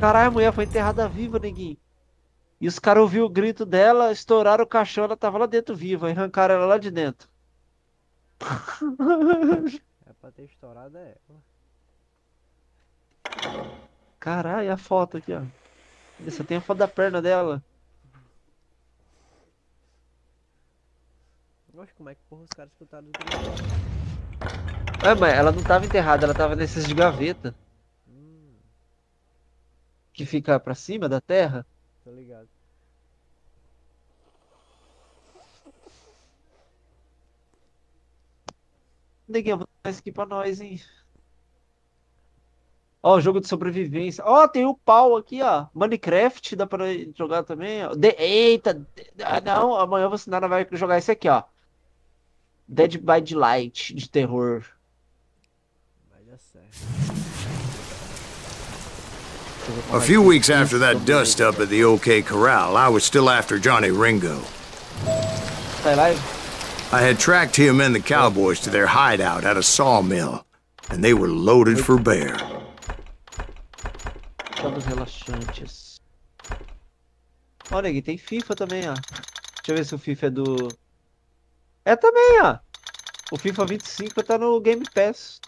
Caralho, a mulher foi enterrada viva, neguinho. E os caras ouviram o grito dela, estouraram o caixão, ela tava lá dentro viva, e arrancaram ela lá de dentro. É pra ter estourado é ela. Caralho, a foto aqui, ó. Só tem a foto da perna dela. Oxe, como é que porra os caras escutaram os gritos? É, mas ela não tava enterrada, ela tava nesses de gaveta, Hum, que fica pra cima da terra. tô ligado. Neguinho, vou dar isso aqui pra nós, hein. Ó, jogo de sobrevivência. Ó, tem o pau aqui, ó. Minecraft, dá pra jogar também, ó. Eita, não, amanhã você não vai jogar esse aqui, ó. Dead by Daylight, de terror. Vai dar certo. Deixa eu ver A como é few que weeks é after isso, that dust up at the OK Corral, I was still after Johnny Ringo. Sai lá. I had tracked him and the cowboys to their hideout at a sawmill, and they were loaded for bear. Jogos relaxantes. Olha aqui, tem FIFA também, ó. Deixa eu ver se o FIFA é do... É também, ó. O FIFA 25 tá no Game Pass.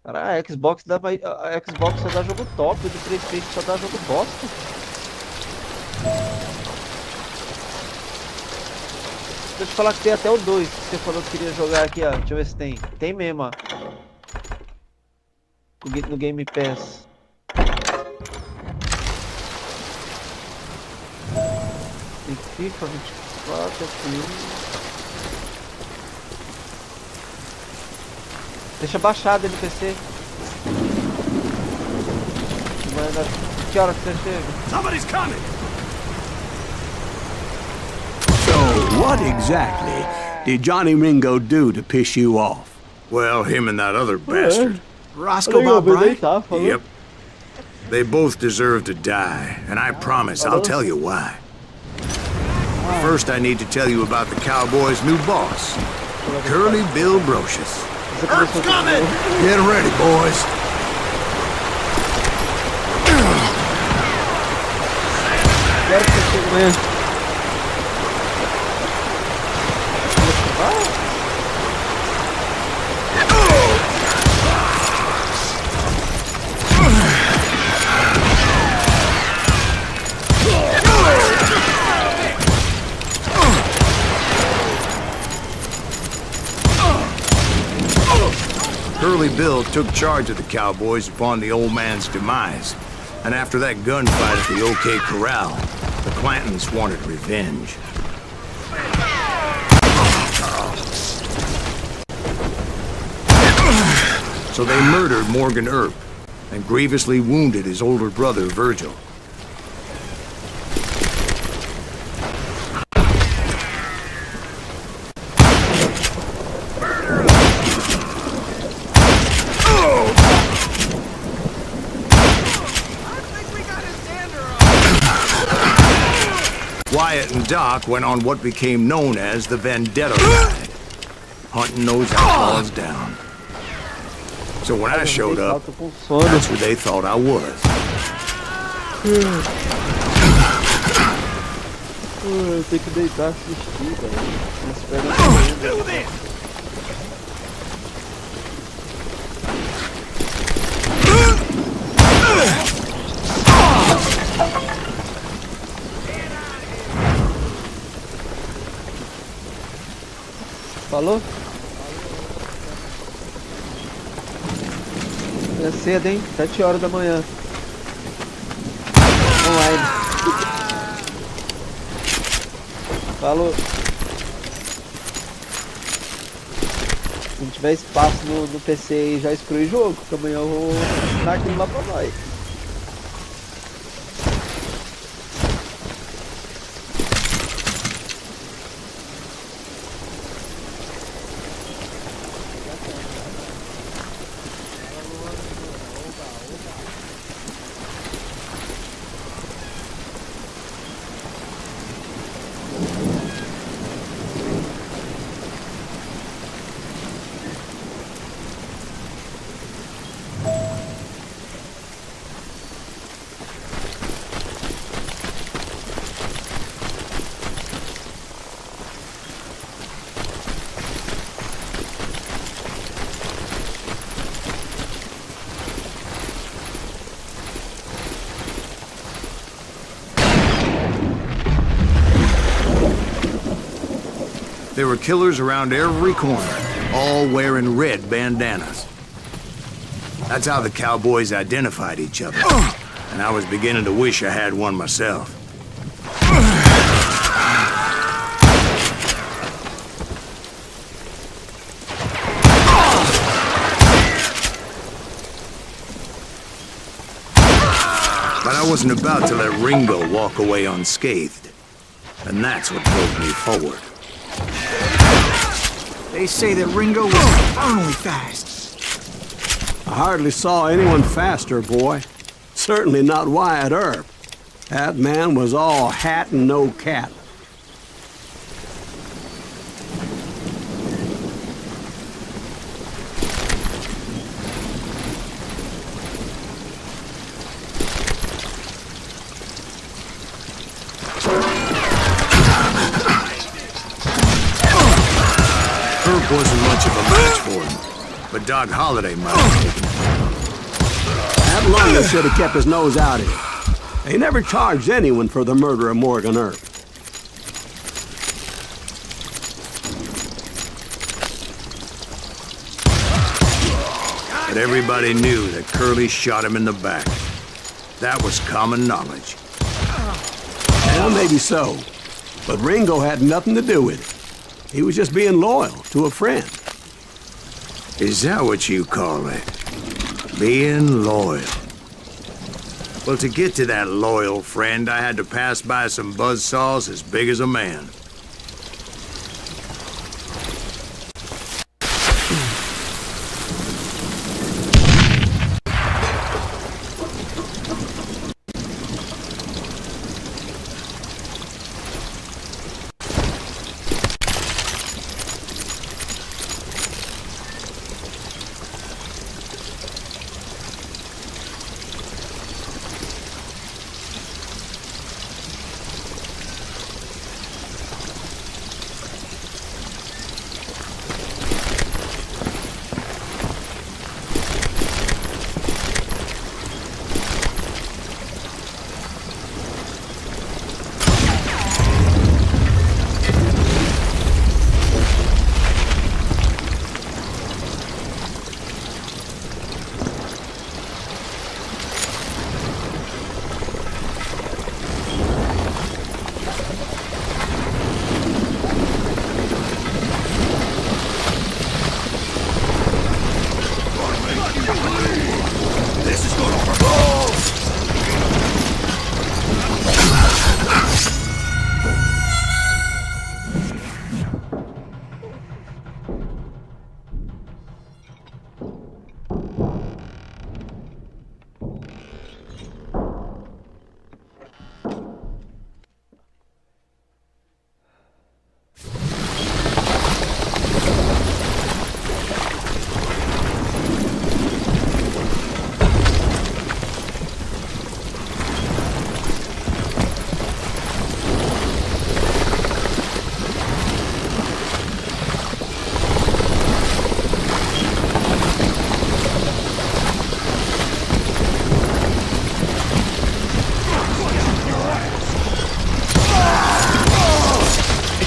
Cara, a Xbox dá mais... A Xbox só dá jogo top, o do PlayStation só dá jogo bosta. Deixa eu te falar que tem até o 2 que você falou que queria jogar aqui, ó. Deixa eu ver se tem. Tem mesmo, ó. No Game Pass. Tem FIFA 24 aqui. Deixa baixado aí no PC. Que hora que você chega? Somebody's coming! So, what exactly did Johnny Ringo do to piss you off? Well, him and that other bastard. Roscoe Bob Bryant? Yep. They both deserve to die, and I promise I'll tell you why. First, I need to tell you about the Cowboys' new boss, Curly Bill Brocious. Earth's coming! Get ready, boys. Quero que você chegue amanhã. Curly Bill took charge of the Cowboys upon the old man's demise. And after that gunfight at the OK Corral, the Clantons wanted revenge. So they murdered Morgan Earp and grievously wounded his older brother, Virgil. Wyatt and Doc went on what became known as the Vendetta Ride, hunting those outlaws down. So when I showed up, that's who they thought I was. Eu tenho que deitar assistir, velho. Falou? É cedo, hein? 7 horas da manhã. Online. Falou. Se não tiver espaço no PC aí, já exclui o jogo, porque amanhã eu vou dar aquilo lá pra nós. There were killers around every corner, all wearing red bandanas. That's how the cowboys identified each other. And I was beginning to wish I had one myself. But I wasn't about to let Ringo walk away unscathed. And that's what drove me forward. They say that Ringo was infernally fast. I hardly saw anyone faster, boy. Certainly not Wyatt Earp. That man was all hat and no cat. Earp wasn't much of a match for him, but Doc Holliday might have taken him. That lawyer should have kept his nose out of it. They never charged anyone for the murder of Morgan Earp. But everybody knew that Curly shot him in the back. That was common knowledge. Well, maybe so. But Ringo had nothing to do with it. He was just being loyal to a friend. Is that what you call it? Being loyal. Well, to get to that loyal friend, I had to pass by some buzzsaws as big as a man.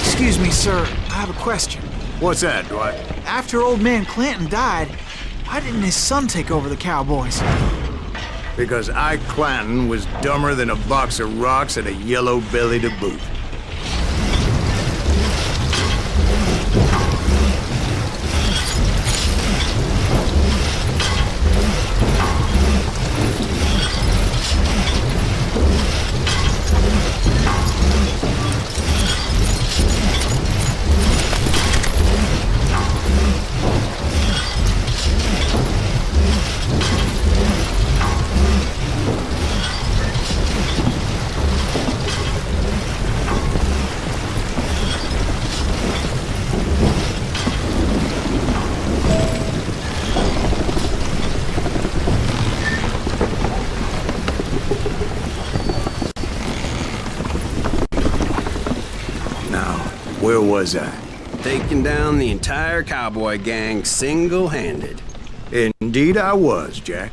Excuse me, sir. I have a question. What's that, Dwight? After old man Clanton died, why didn't his son take over the Cowboys? Because Ike Clanton was dumber than a box of rocks and a yellow belly to boot. Where was I? Taking down the entire cowboy gang single-handed. Indeed I was, Jack.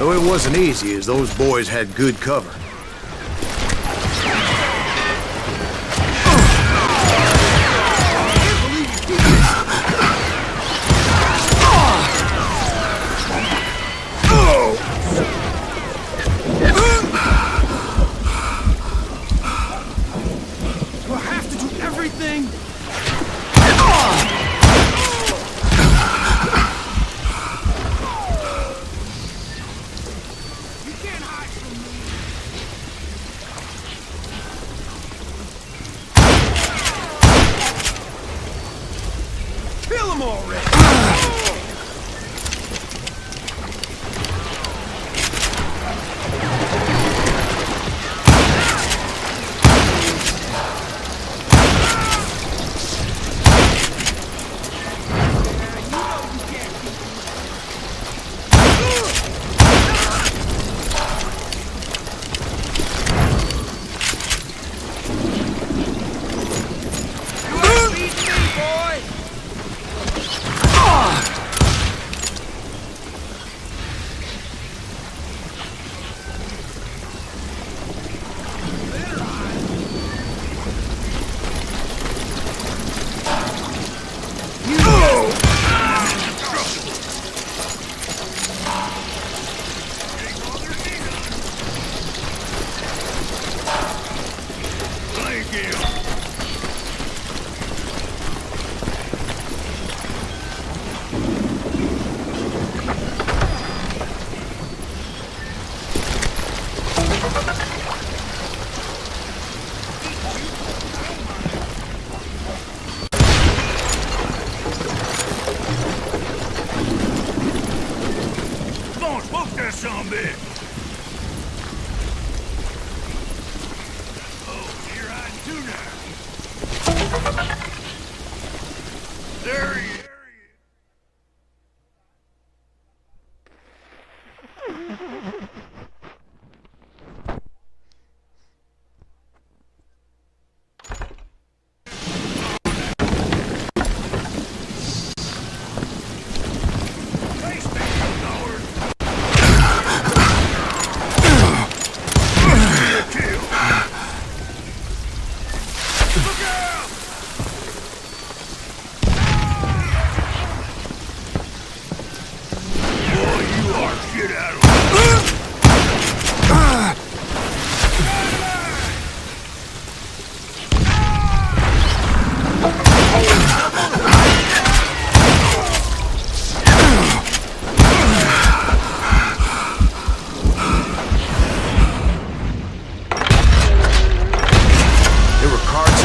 Though it wasn't easy, as those boys had good cover.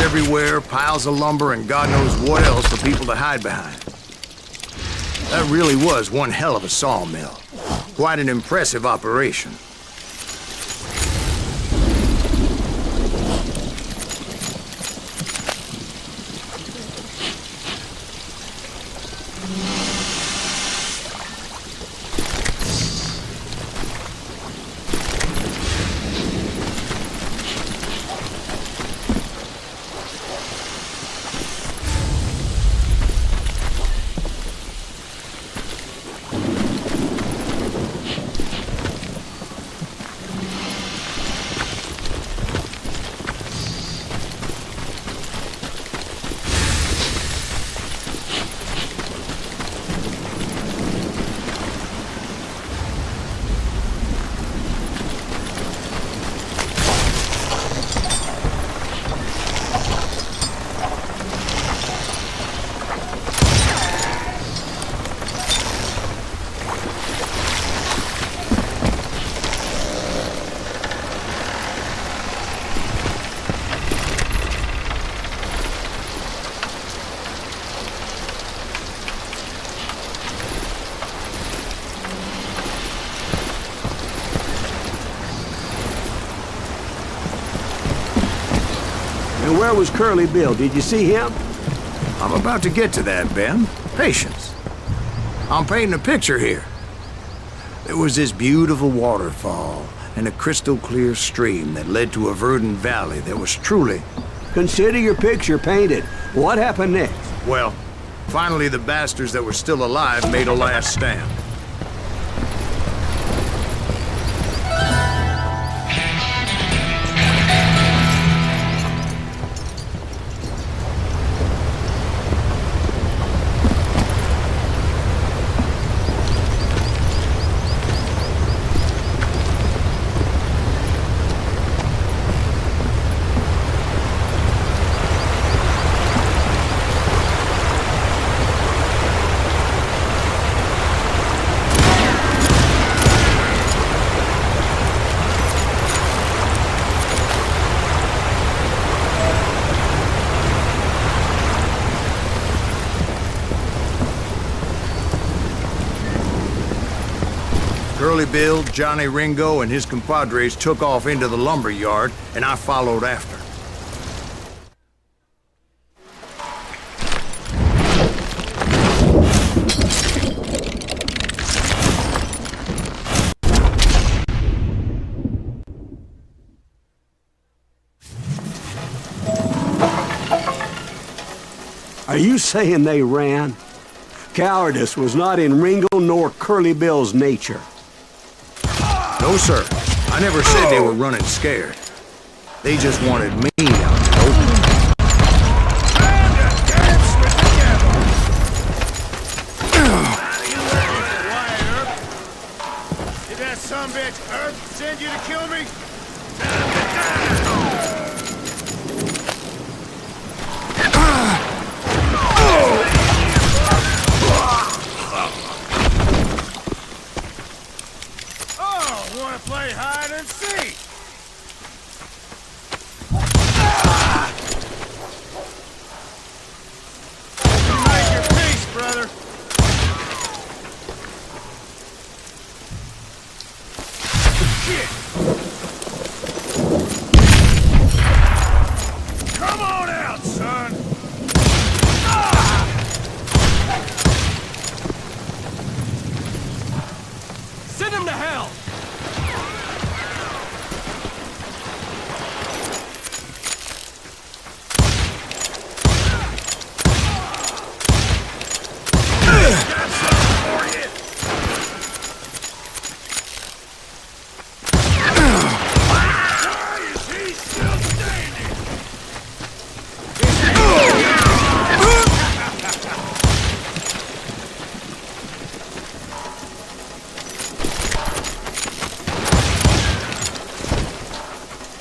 Everywhere, piles of lumber, and God knows what else for people to hide behind. That really was one hell of a sawmill. Quite an impressive operation. And where was Curly Bill? Did you see him? I'm about to get to that, Ben. Patience. I'm painting a picture here. There was this beautiful waterfall and a crystal clear stream that led to a verdant valley that was truly... Consider your picture painted. What happened next? Well, finally the bastards that were still alive made a last stand. Curly Bill, Johnny Ringo, and his compadres took off into the lumber yard, and I followed after. Are you saying they ran? Cowardice was not in Ringo nor Curly Bill's nature. No, sir. I never said they were running scared. They just wanted me out in the open. Did that sumbitch Earth send you to kill me? Oh, wanna play hide and seek? You make your peace, brother. Shit! Come on out, son! Send him to hell! Got something for you! Why is he still standing?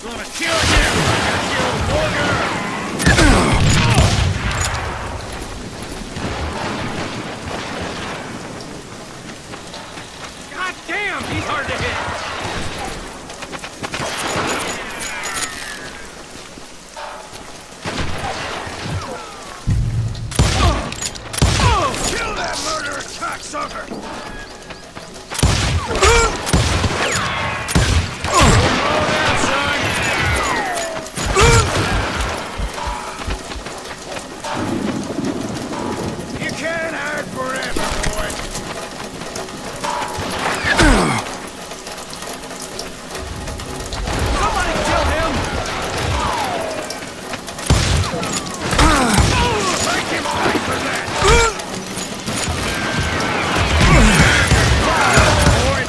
Gonna kill him like I killed Morgan! God damn, he's hard to hit! Kill that murderer cocksucker! You can't hide forever, boy. Somebody kill him! Make him pay for that! Boy.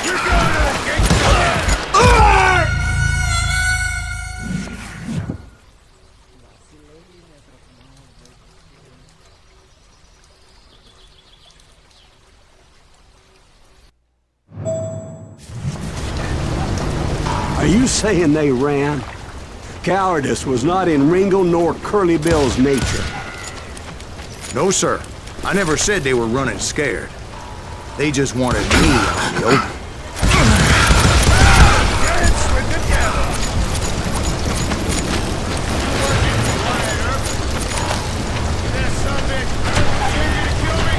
You're gonna get Are you saying they ran? Cowardice was not in Ringo nor Curly Bill's nature. No, sir. I never said they were running scared. They just wanted me out in the open. dance with the devil! That sumbitch continue to kill me?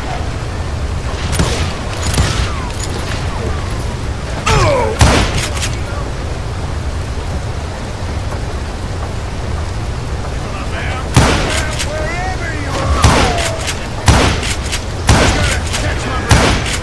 Wherever you are! Just gotta catch my breath.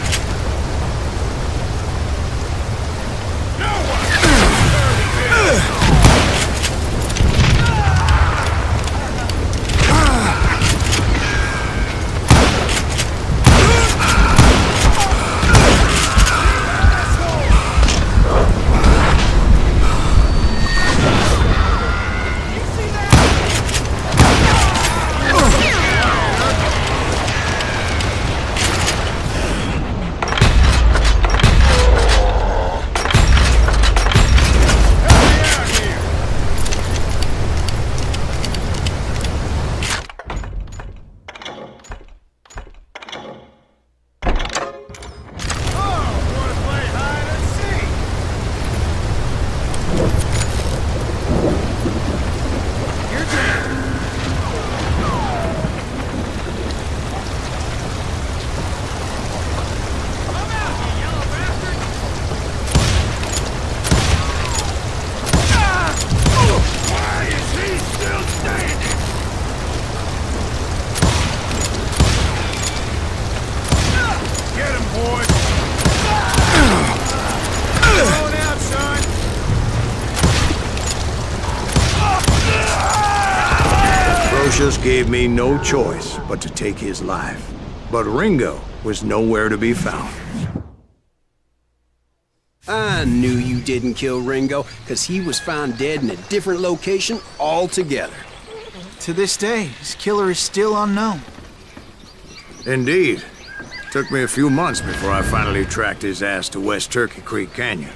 Lucius gave me no choice but to take his life. But Ringo was nowhere to be found. I knew you didn't kill Ringo, because he was found dead in a different location altogether. To this day, his killer is still unknown. Indeed. Took me a few months before I finally tracked his ass to West Turkey Creek Canyon.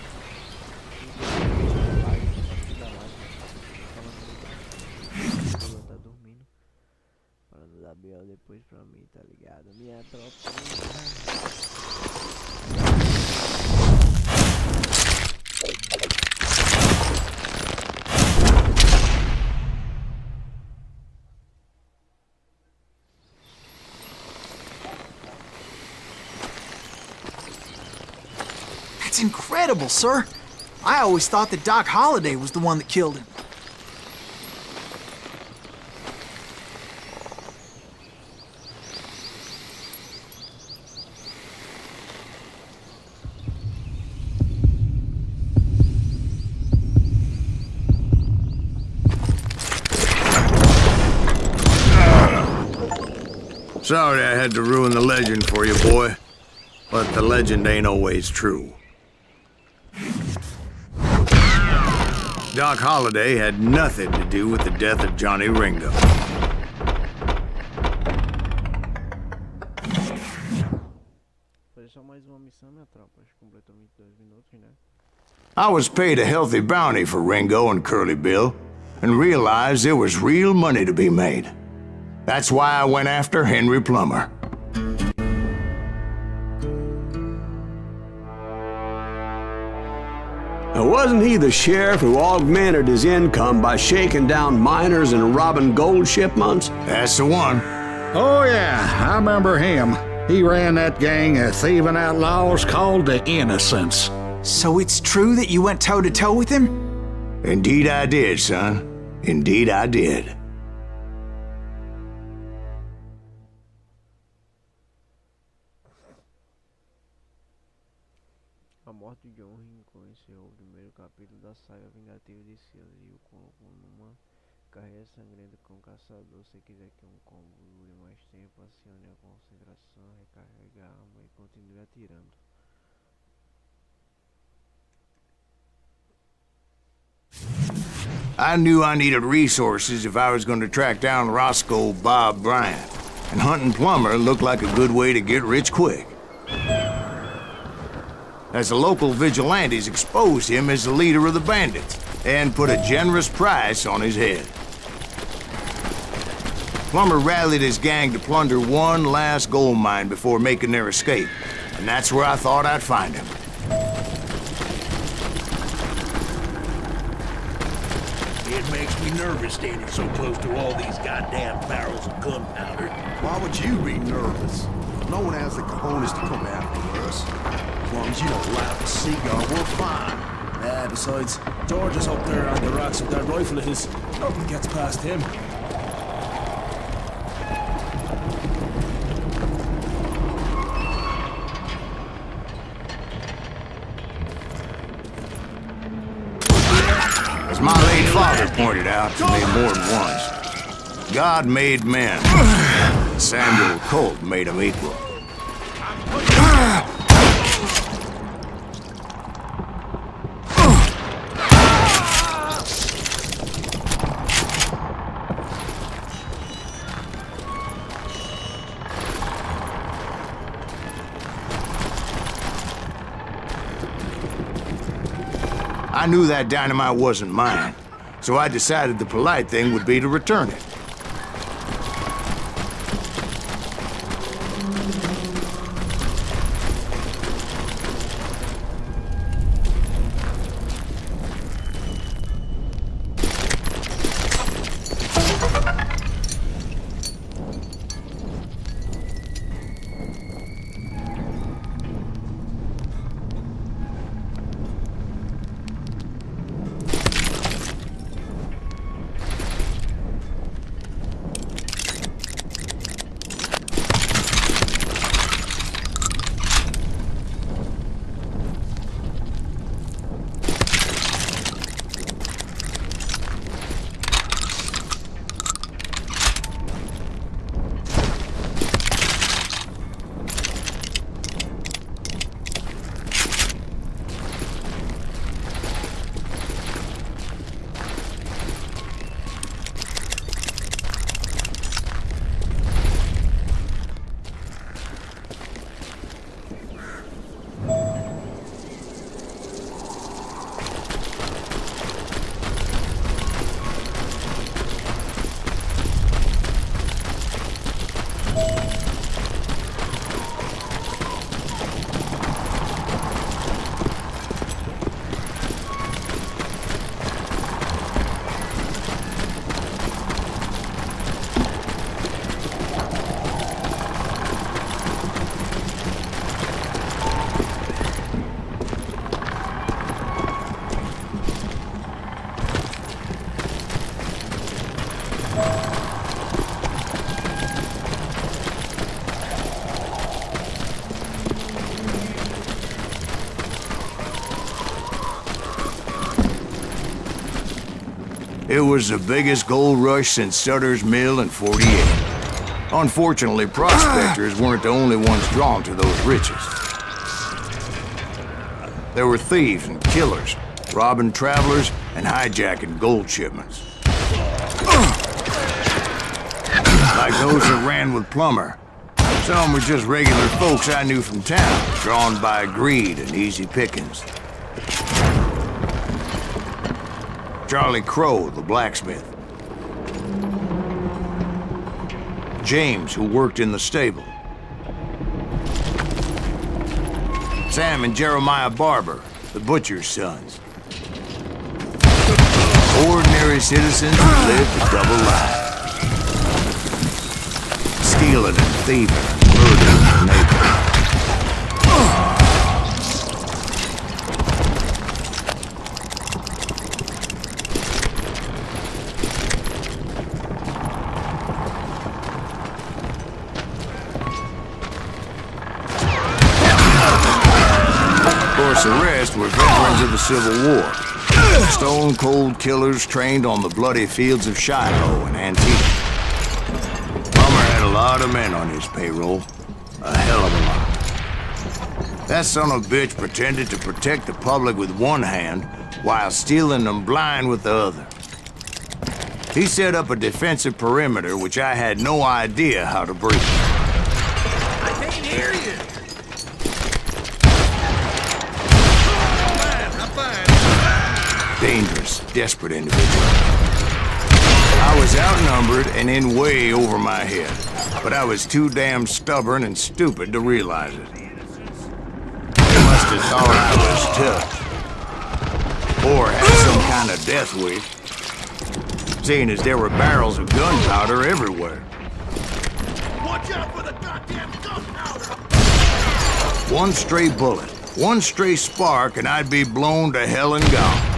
Tá dormindo. Falando da BO depois pra mim, tá ligado? Minha tropa. That's incredible, sir. I always thought that Doc Holliday was the one that killed him. Sorry I had to ruin the legend for you, boy. But the legend ain't always true. Doc Holliday had nothing to do with the death of Johnny Ringo. Foi só mais uma missão, minha tropa. Acho que completou 22 minutos, né? I was paid a healthy bounty for Ringo and Curly Bill, and realized there was real money to be made. That's why I went after Henry Plummer. Now, wasn't he the sheriff who augmented his income by shaking down miners and robbing gold shipments? That's the one. Oh, yeah, I remember him. He ran that gang of thieving outlaws called the Innocents. So it's true that you went toe-to-toe with him? Indeed I did, son. Indeed I did. A morte de John Rincon encerrou o primeiro capítulo da saga vingativa de Silas e o colocou numa carreira sangrenta com o caçador. Se quiser que um combo dure mais tempo, acione a concentração, recarregue a arma e continue atirando. I knew I needed resources if I was going to track down Roscoe Bob Bryant, and hunting Plummer looked like a good way to get rich quick. As the local vigilantes exposed him as the leader of the bandits, and put a generous price on his head. Plummer rallied his gang to plunder one last gold mine before making their escape, and that's where I thought I'd find him. It makes me nervous standing so close to all these goddamn barrels of gunpowder. Why would you be nervous? No one has the cojones to come after us. As long as you don't light the cigar, we're fine. Yeah, besides, George is up there on the rocks with that rifle of his. Nothing gets past him. As my late father pointed out to me more than once, God made men. Samuel Colt made them equal. I knew that dynamite wasn't mine, so I decided the polite thing would be to return it. It was the biggest gold rush since Sutter's Mill in '48. Unfortunately, prospectors weren't the only ones drawn to those riches. There were thieves and killers, robbing travelers and hijacking gold shipments. Like those that ran with Plummer. Some were just regular folks I knew from town, drawn by greed and easy pickings. Charlie Crow, the blacksmith. James, who worked in the stable. Sam and Jeremiah Barber, the butcher's sons. Ordinary citizens who lived a double life. Stealing and thieving and murdering their neighbors. Of course, the rest were veterans of the Civil War. Stone-cold killers trained on the bloody fields of Shiloh and Antietam. Plummer had a lot of men on his payroll. A hell of a lot. That son of a bitch pretended to protect the public with one hand while stealing them blind with the other. He set up a defensive perimeter which I had no idea how to breach. I can't hear you. Dangerous, desperate individual. I was outnumbered and in way over my head, but I was too damn stubborn and stupid to realize it. They must have thought I was tough. Or had some kind of death wish, seeing as there were barrels of gunpowder everywhere. Watch out for the goddamn gunpowder! One stray bullet, one stray spark, and I'd be blown to hell and gone.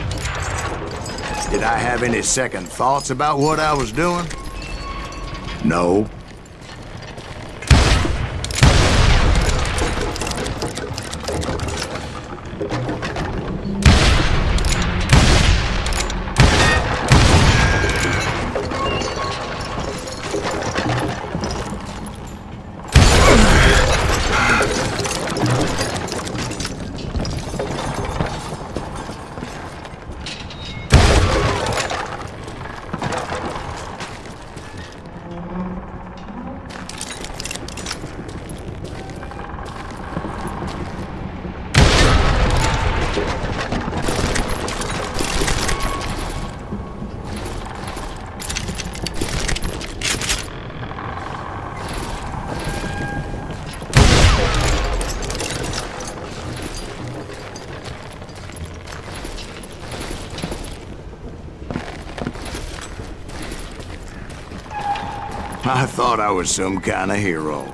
Did I have any second thoughts about what I was doing? No. I thought I was some kind of hero.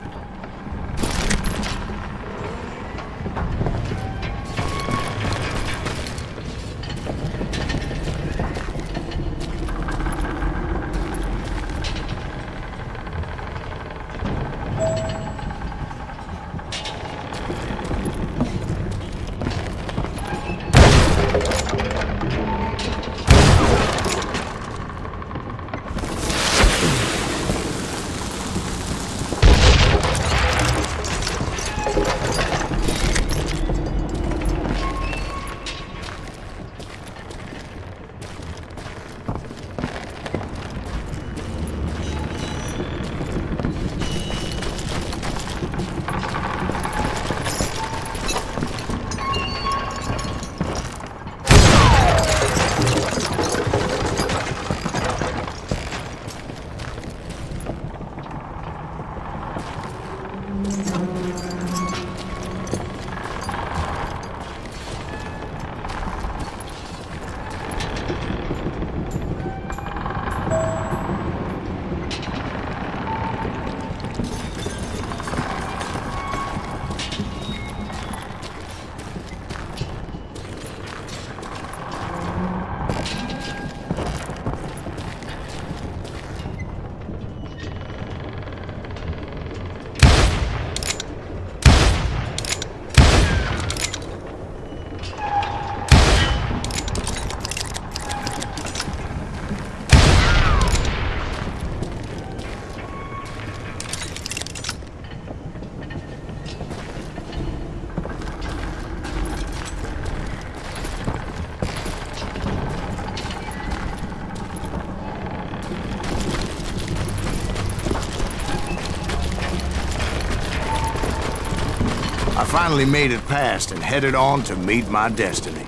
I finally made it past and headed on to meet my destiny.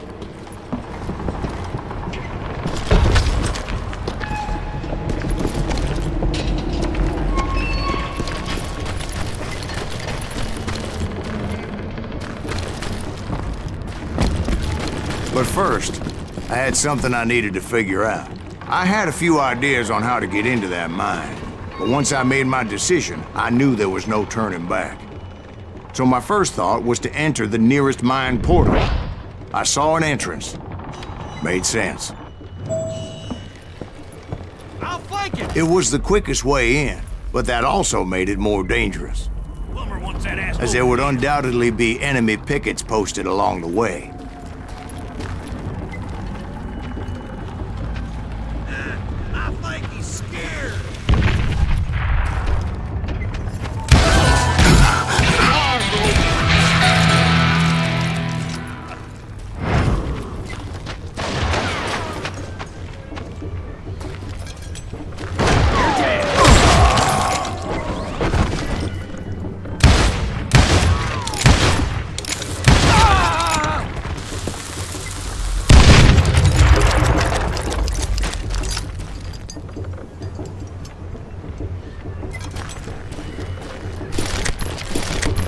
But first, I had something I needed to figure out. I had a few ideas on how to get into that mine, but once I made my decision, I knew there was no turning back. So my first thought was to enter the nearest mine portal. I saw an entrance. Made sense. I'll flank it! It was the quickest way in, but that also made it more dangerous, Plumber wants that ass as there would undoubtedly be enemy pickets posted along the way. I think he's scared.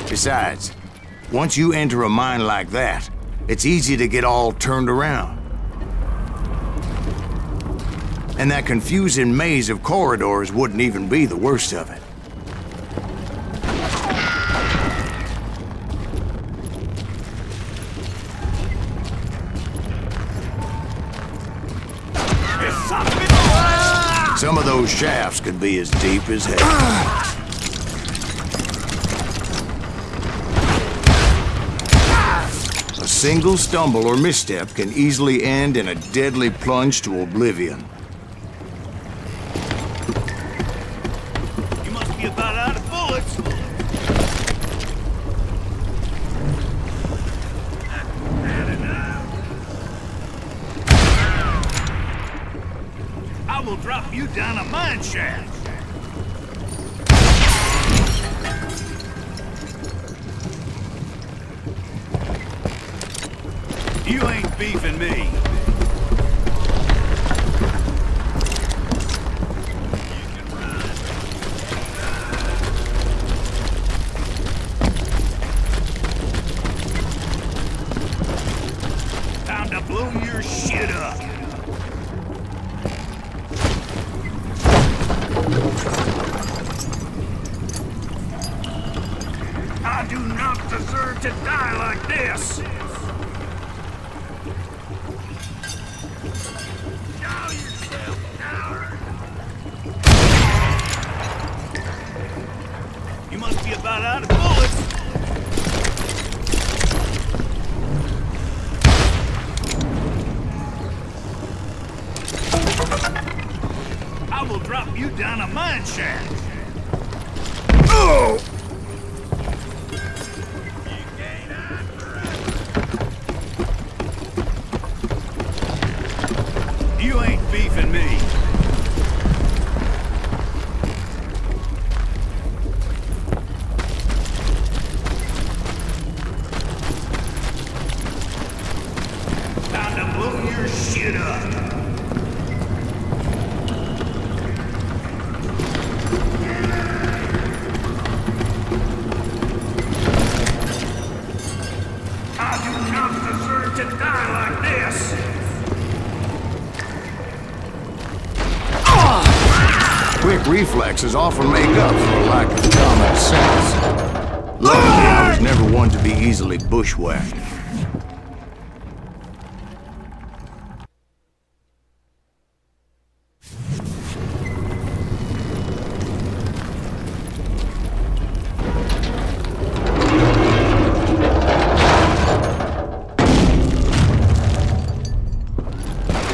Besides, once you enter a mine like that, it's easy to get all turned around. And that confusing maze of corridors wouldn't even be the worst of it. Some of those shafts could be as deep as hell. A single stumble or misstep can easily end in a deadly plunge to oblivion. You must be about out of bullets. I will drop you down a mine shaft. You ain't beefing me. Time to blow your shit up. I do not deserve to die like this. You must be about out of bullets. I will drop you down a mine shaft. Oh! You ain't beefing me. Time to blow your shit up. I do not deserve to die like this. Quick reflexes often make up for a lack of common sense. Luckily, I was never one to be easily bushwhacked.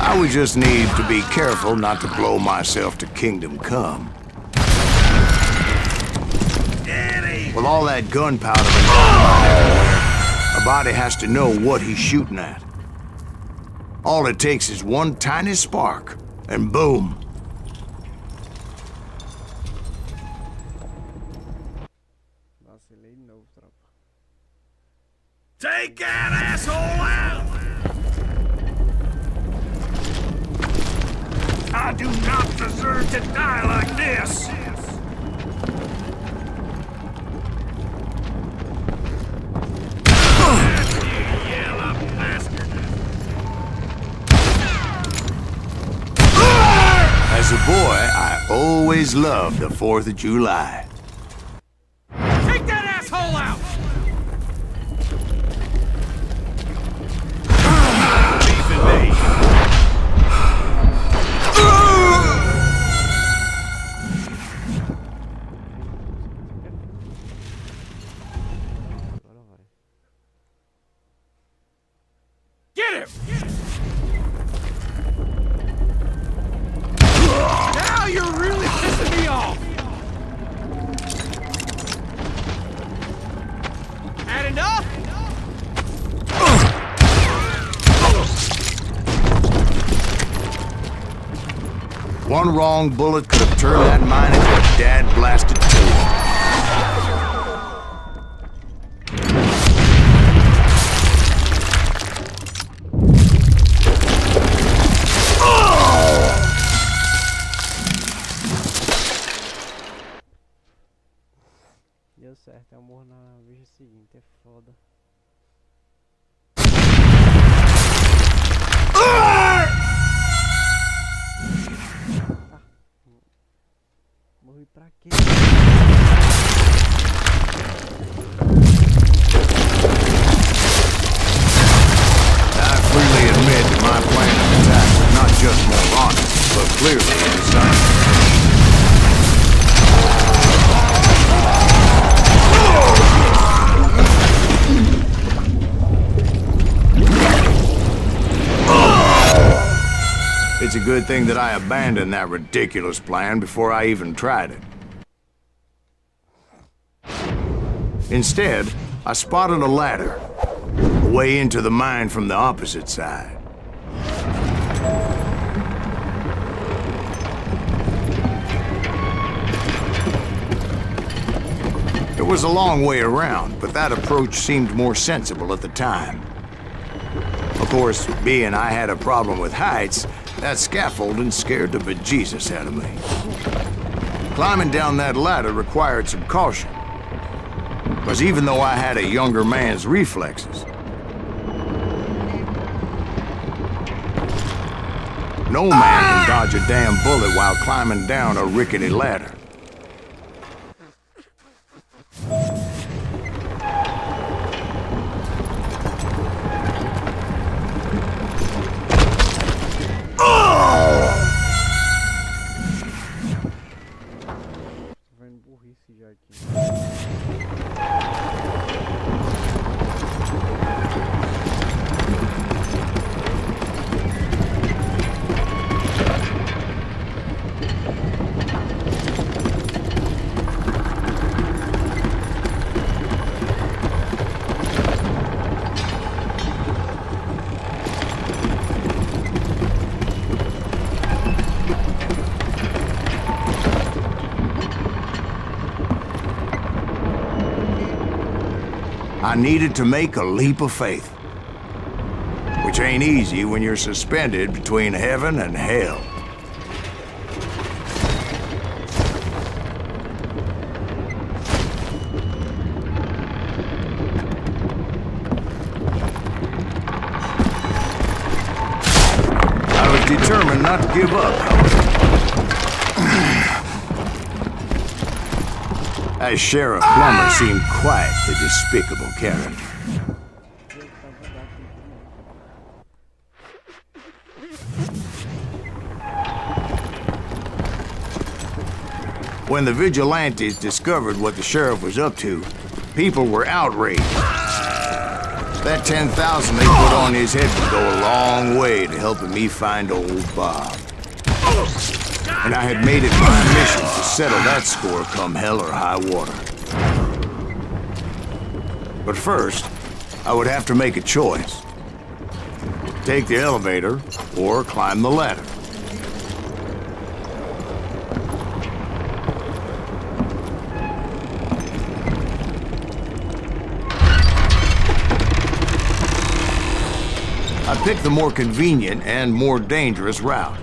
I would just need to be careful not to blow myself to Kingdom Come. With all that gunpowder everywhere, a body has to know what he's shooting at. All it takes is one tiny spark, and boom. Vacilei de novo, tropa. Take that asshole out! I do not deserve to die like this! As a boy, I always loved the 4th of July. Take that asshole out! Agora vai. Get him! Now you're really pissing me off! Had enough? One wrong bullet could have turned that mine into a dad-blasted tool. Deu certo, é amor na vez seguinte, é foda. Morri pra quê? I freely admit that my plan of attack was not just moronic, but clearly designed. It's a good thing that I abandoned that ridiculous plan before I even tried it. Instead, I spotted a ladder, a way into the mine from the opposite side. It was a long way around, but that approach seemed more sensible at the time. Of course, being I had a problem with heights, that scaffolding scared the bejesus out of me. Climbing down that ladder required some caution, because even though I had a younger man's reflexes, no man can dodge a damn bullet while climbing down a rickety ladder. Tô vendo burrice já aqui. I needed to make a leap of faith, which ain't easy when you're suspended between heaven and hell. I was determined not to give up, however. As Sheriff Plummer seemed quite the despicable character. When the vigilantes discovered what the sheriff was up to, people were outraged. That 10,000 they put on his head would go a long way to helping me find old Bob. And I had made it my mission to settle that score come hell or high water. But first, I would have to make a choice. Take the elevator or climb the ladder. I picked the more convenient and more dangerous route.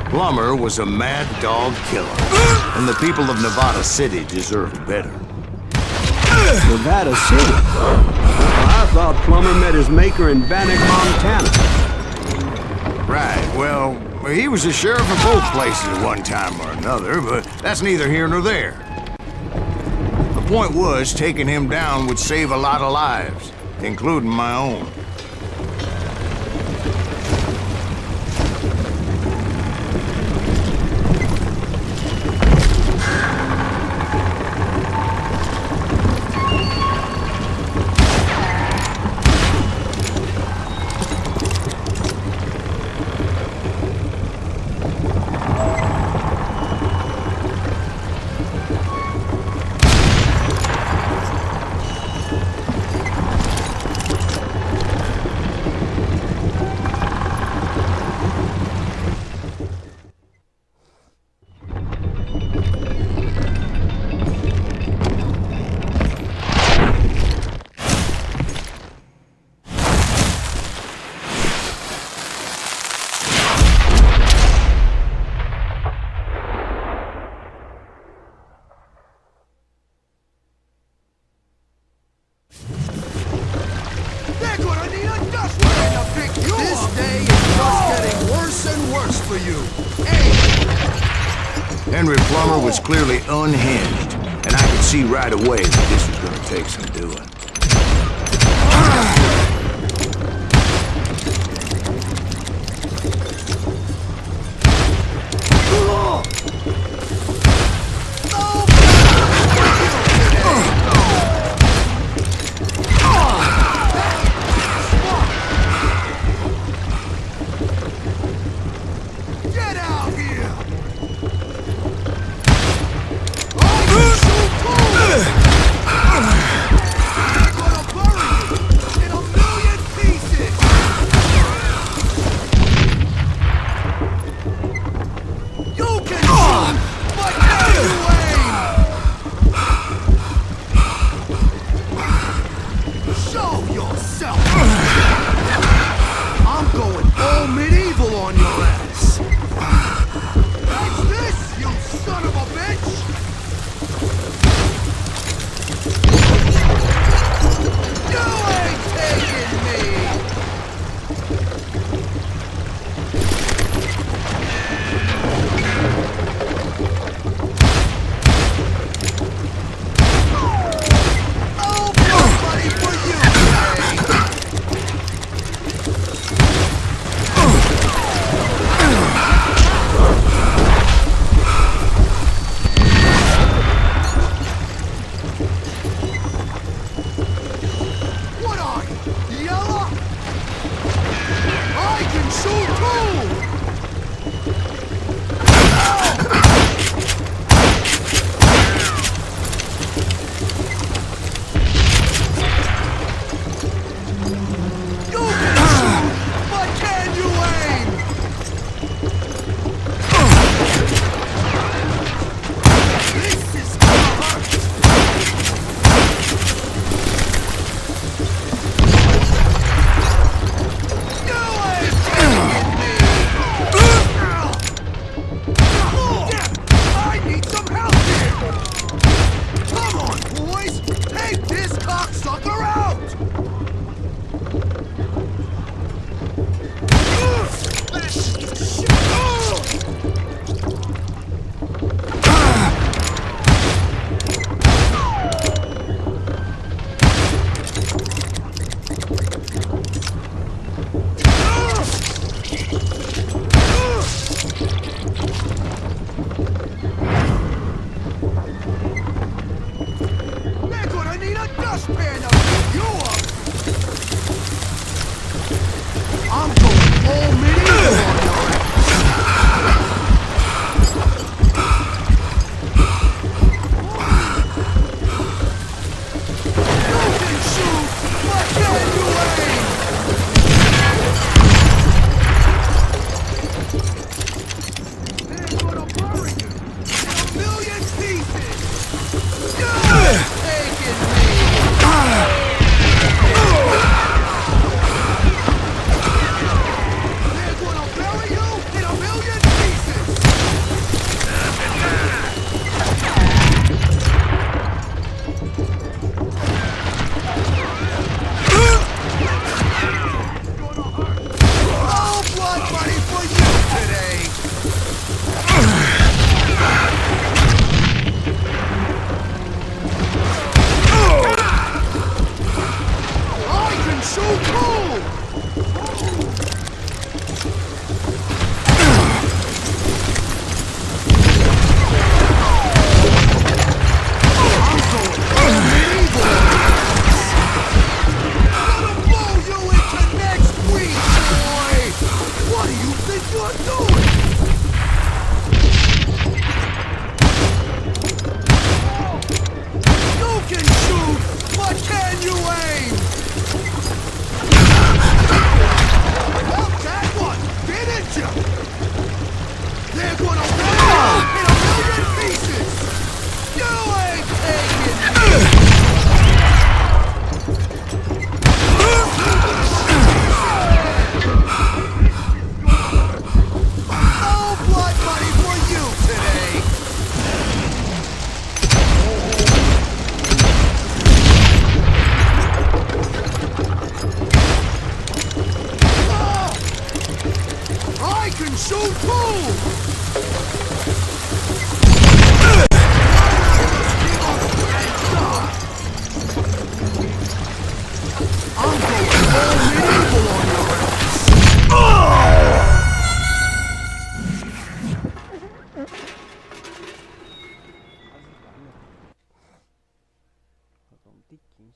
Plummer was a mad dog killer, and the people of Nevada City deserved better. Nevada City? Well, I thought Plummer met his maker in Bannock, Montana. Right, well, he was the sheriff of both places at one time or another, but that's neither here nor there. The point was, taking him down would save a lot of lives, including my own. This day is just getting worse and worse for you. Hey! Henry Plummer was clearly unhinged, and I could see right away that this was going to take some doing.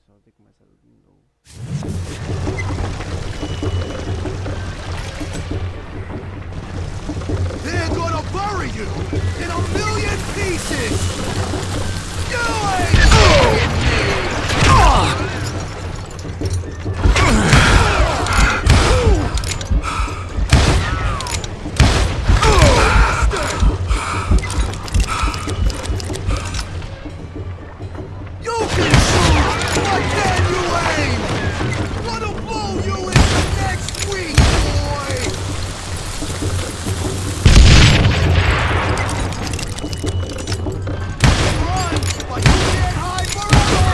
pessoal tem que começar tudo de novo. They're gonna bury you in a million pieces! You ain't fucking me! You can shoot! Why can't you aim? Gonna blow you into next week, boy! Run, but you can't hide forever!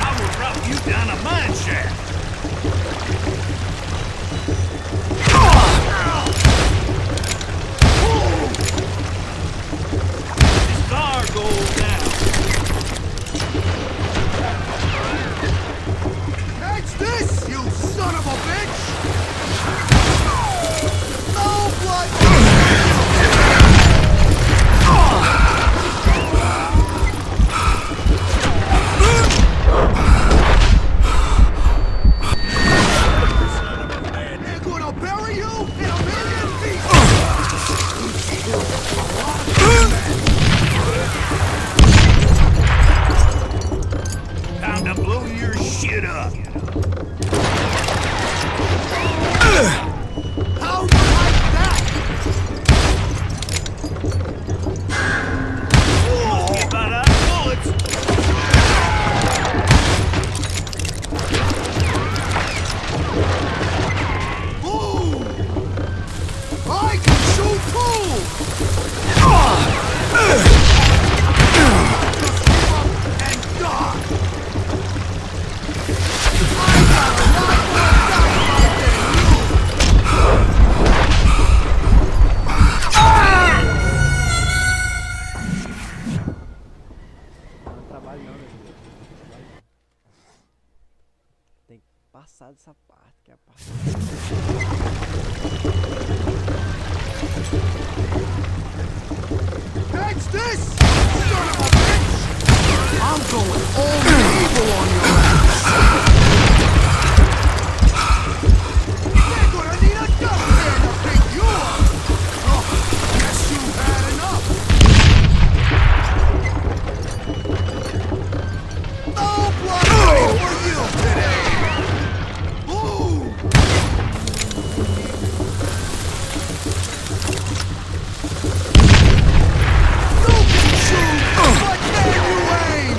I will drop you down a mine shaft. This car goes down. Catch this, you son of a bitch! No blood! They're gonna bury you in a million Time to blow your shit up. How you like that? Get about out of bullets. Boom! I can shoot too! Just give up and die! I got a lot more dynamite than you! Não é trabalho não, meu filho. Trabalho não. Tem que passar dessa parte, que é a parte. Catch this! Son of a bitch! I'm going all evil on your ass! They're gonna need a dustpan to pick you up! Oh, guess you've had enough! No blood money for you today! Boom! You can shoot, but can you aim?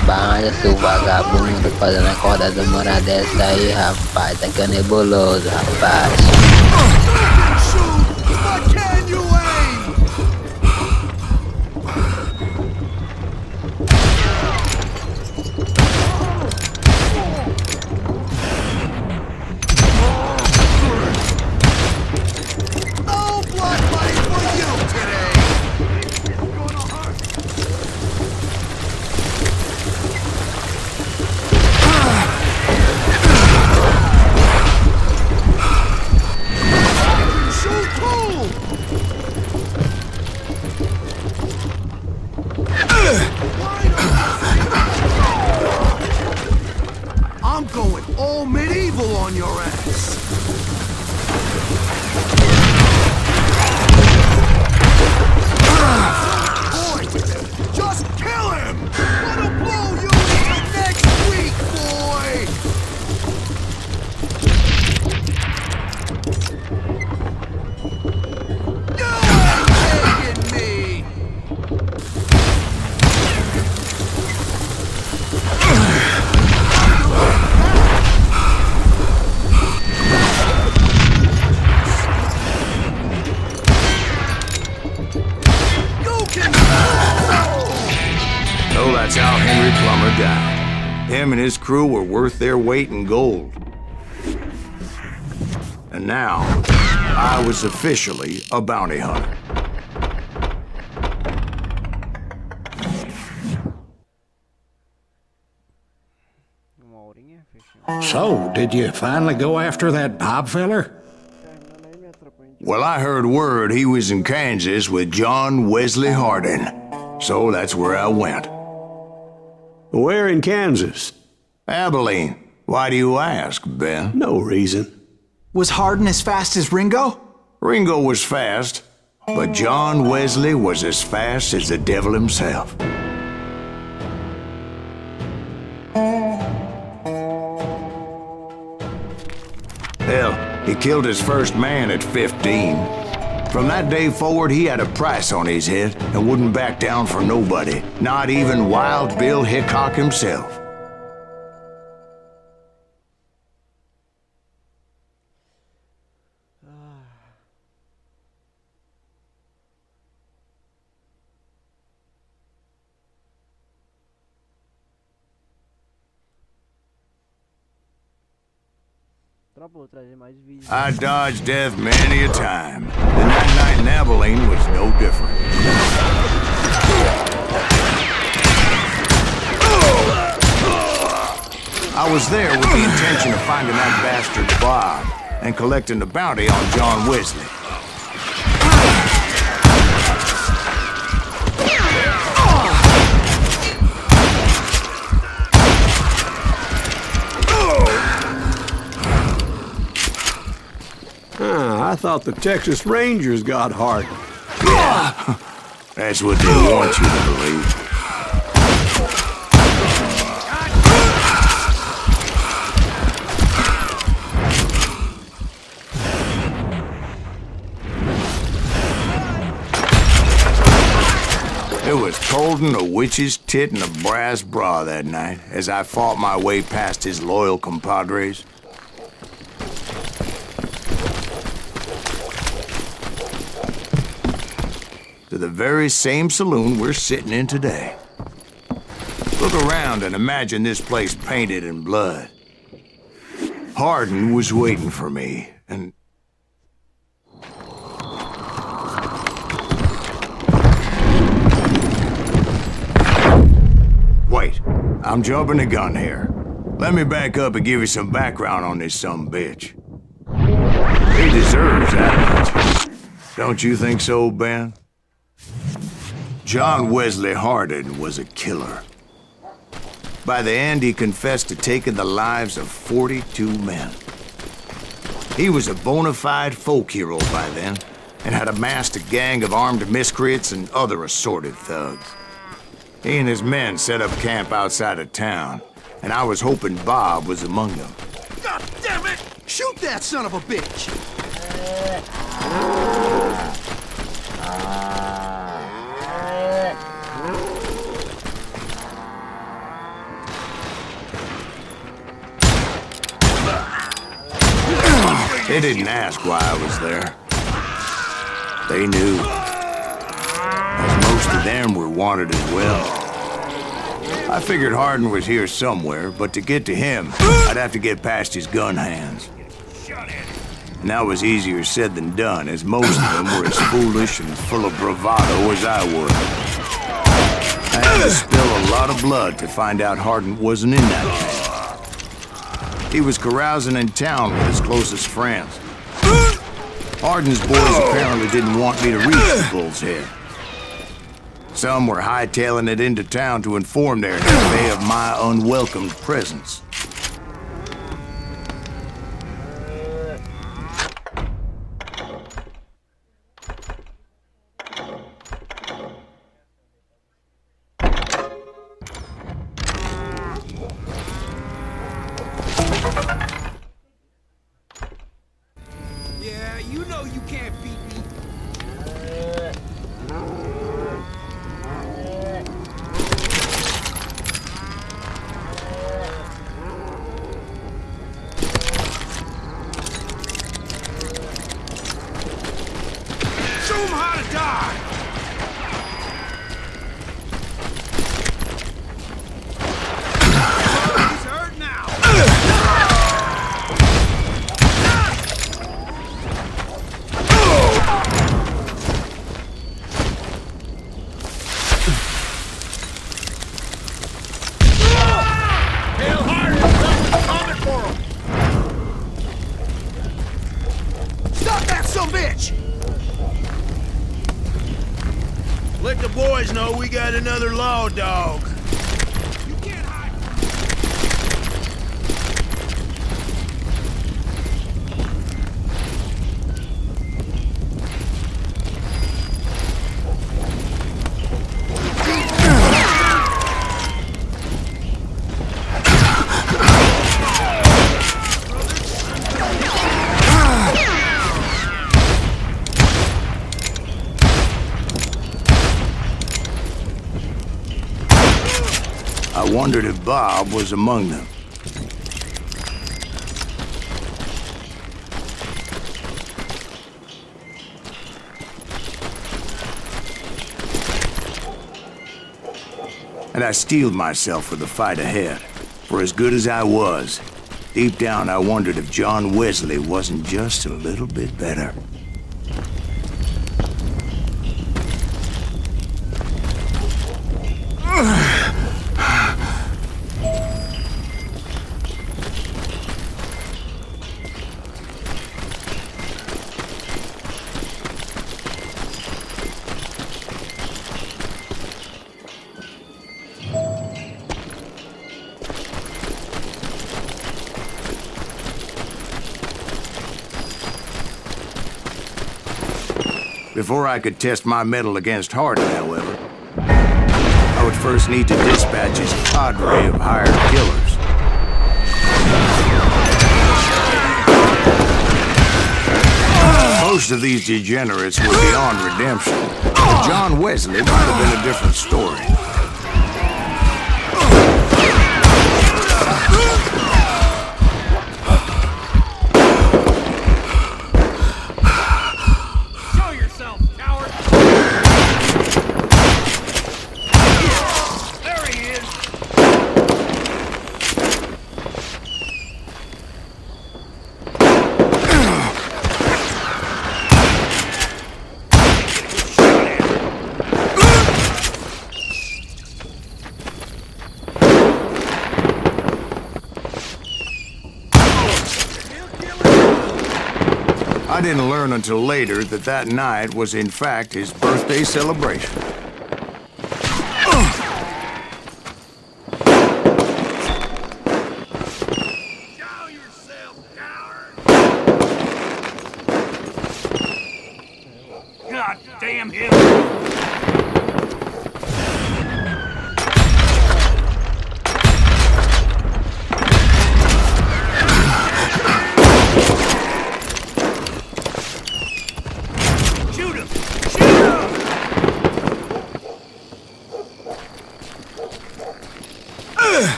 Trabalha, seu vagabundo, fazendo acordada demora dessa aí, rapaz. Tá que é nebuloso, rapaz. Shoot! Why can't you aim? Oh, blood money for you today! Shoot cool! I'm going all medieval on your ass. Boy, just kill him! Gonna blow you into next week, boy! You ain't taking me! You can So that's how Henry Plummer died. Him and his crew were worth their weight in gold. And now, I was officially a bounty hunter. Uma horinha, fechou. So, did you finally go after that Bob feller? Terminando aí minha tropa, hein? Well, I heard word he was in Kansas with John Wesley Hardin. So that's where I went. Where in Kansas? Abilene. Why do you ask, Ben? No reason. Was Hardin as fast as Ringo? Ringo was fast, but John Wesley was as fast as the devil himself. Hell, he killed his first man at 15. From that day forward, he had a price on his head and wouldn't back down for nobody, not even Wild Bill Hickok himself. Tropa, vou trazer mais vídeos. I dodged death many a time, and that night in Abilene was no different. I was there with the intention of finding that bastard Bob and collecting the bounty on John Wesley. I thought the Texas Rangers got hard. Yeah, that's what they want you to believe. It was holding a witch's tit and a brass bra that night as I fought my way past his loyal compadres. To the very same saloon we're sitting in today. Look around and imagine this place painted in blood. Hardin was waiting for me, and... Wait, I'm jumping the gun here. Let me back up and give you some background on this sumbitch. He deserves that much. Don't you think so, Ben? John Wesley Hardin was a killer. By the end, he confessed to taking the lives of 42 men. He was a bona fide folk hero by then, and had amassed a gang of armed miscreants and other assorted thugs. He and his men set up camp outside of town, and I was hoping Bob was among them. God damn it! Shoot that son of a bitch! They didn't ask why I was there. They knew. As most of them were wanted as well. I figured Hardin was here somewhere, but to get to him, I'd have to get past his gun hands. And that was easier said than done, as most of them were as foolish and full of bravado as I was. I had to spill a lot of blood to find out Hardin wasn't in that camp. He was carousing in town with his closest friends. Hardin's boys apparently didn't want me to reach the Bull's Head. Some were hightailing it into town to inform their cafe of my unwelcomed presence. Yeah, you know you can't beat me. Show 'em how to die! He's hurt now! Hail hard! Someone's coming for him! Stop that sumbitch! Let the boys know we got another law dog. You can't hide. I wondered if Bob was among them. And I steeled myself for the fight ahead. For as good as I was, deep down I wondered if John Wesley wasn't just a little bit better. Before I could test my mettle against Hardin, however, I would first need to dispatch his cadre of hired killers. Most of these degenerates were beyond redemption, but John Wesley might have been a different story. I didn't learn until later that that night was in fact his birthday celebration. Show yourself, coward! God damn him!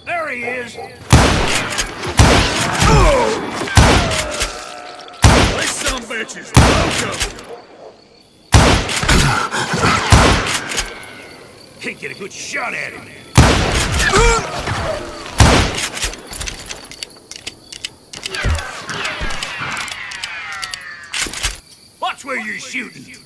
There he is! bitch is loco! Can't get a good shot at him. Watch where you're shooting.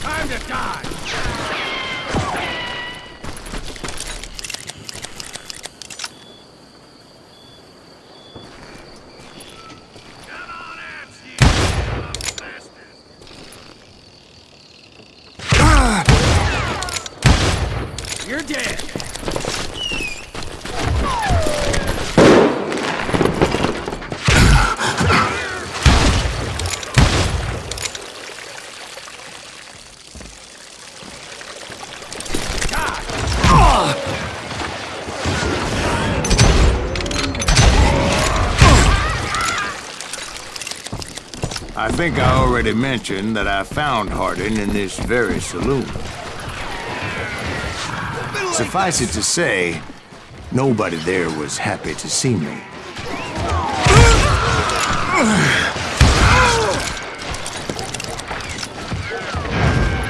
Time to die! Come on out, you bastard! You're dead! I think I already mentioned that I found Harding in this very saloon. Suffice it to say, nobody there was happy to see me.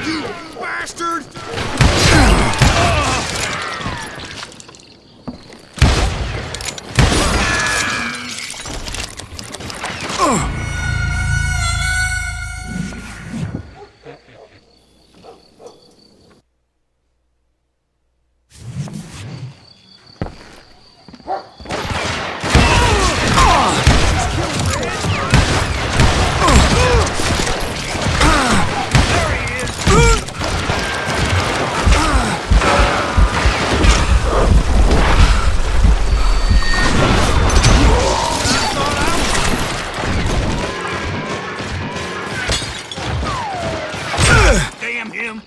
You bastard! Damn him!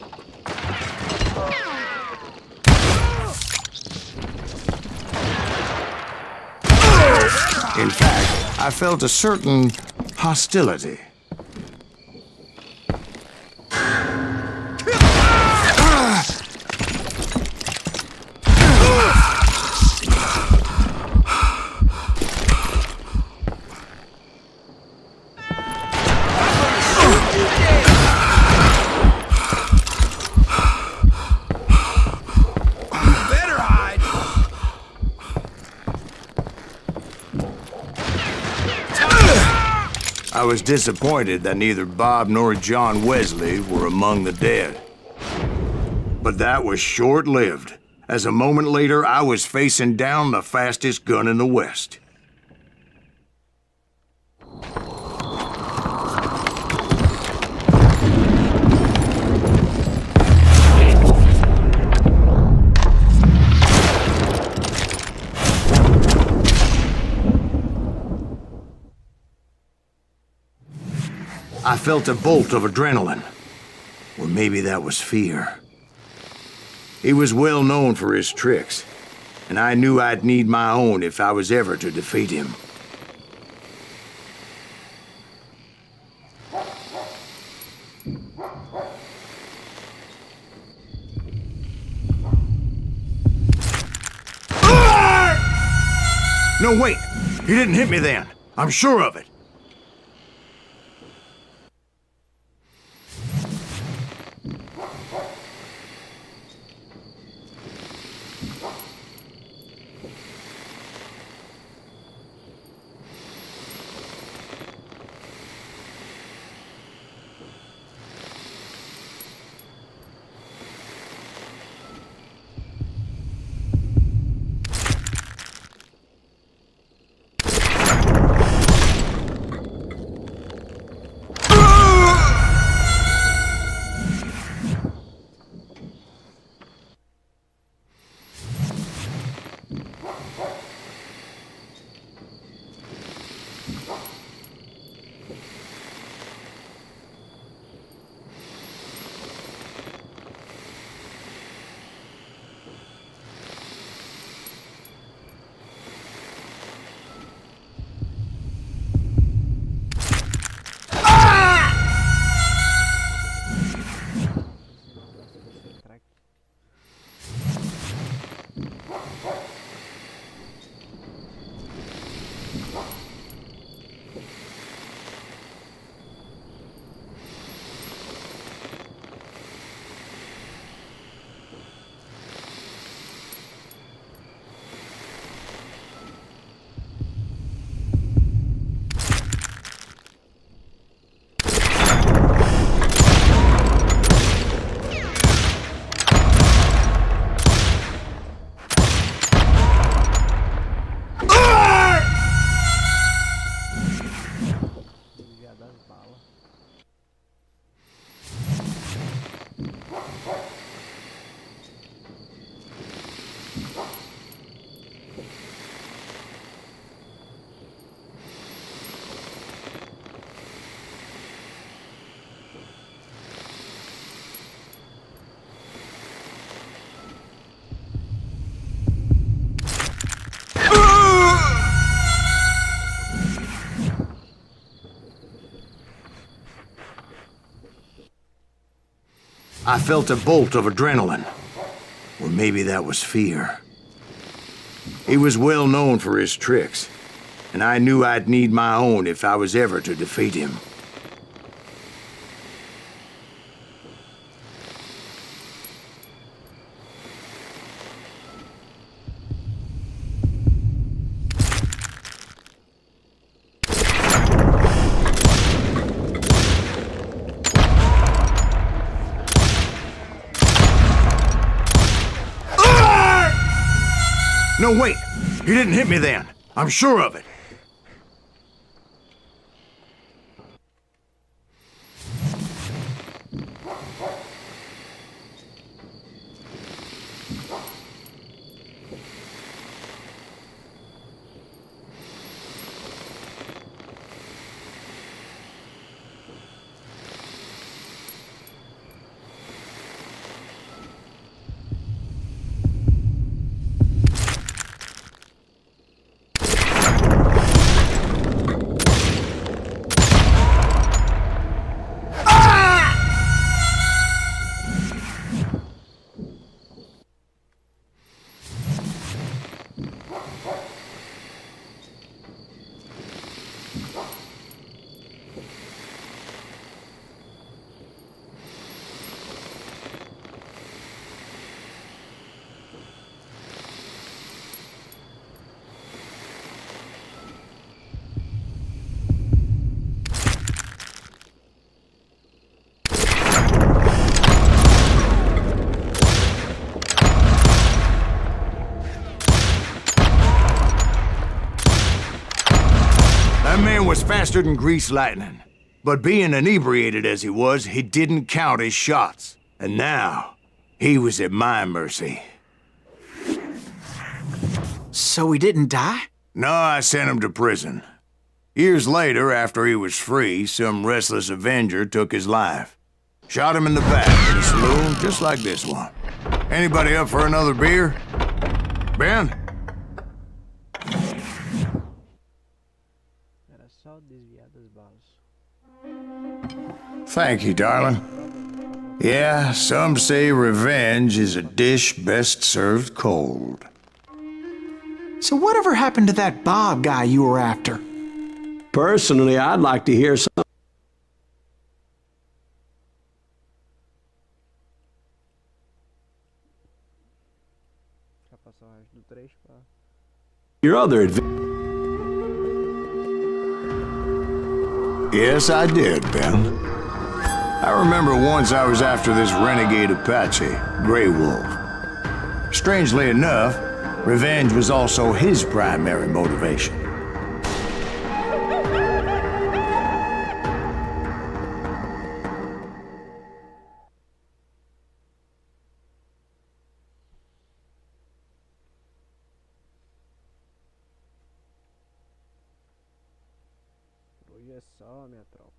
In fact, I felt a certain hostility. Better hide! I was disappointed that neither Bob nor John Wesley were among the dead. But that was short-lived, as a moment later I was facing down the fastest gun in the West. I felt a bolt of adrenaline. Or maybe that was fear. He was well known for his tricks, and I knew I'd need my own if I was ever to defeat him. No, wait! He didn't hit me then. I'm sure of it. das balas. I felt a bolt of adrenaline. Or maybe that was fear. He was well known for his tricks, and I knew I'd need my own if I was ever to defeat him. No, wait! He didn't hit me then. I'm sure of it. That man was faster than greased lightning. But being inebriated as he was, he didn't count his shots. And now, he was at my mercy. So he didn't die? No, I sent him to prison. Years later, after he was free, some restless Avenger took his life. Shot him in the back in a saloon just like this one. Anybody up for another beer? Ben? Era só desviar das balas. Thank you, darling. Yeah, some say revenge is a dish best served cold. So whatever happened to that Bob guy you were after? Personally, I'd like to hear some. Já passou o resto do trecho, pá. Your other adventure. Yes, I did, Ben. I remember once I was after this renegade Apache, Grey Wolf. Strangely enough, revenge was also his primary motivation. Hoje é só, minha tropa.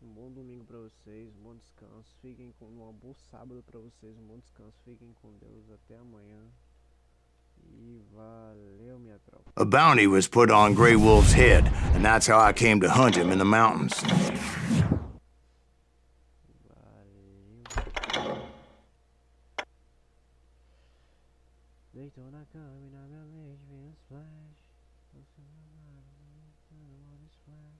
Um bom domingo pra vocês, um bom descanso. Fiquem com um bom sábado pra vocês, um bom descanso. Fiquem com Deus até amanhã. E valeu, minha tropa. A bounty was put on Grey Wolf's head, and that's how I came to hunt him in the mountains. Valeu. Deitou na cama e na minha mente vem os flash. Você não vai, não vai, não vai,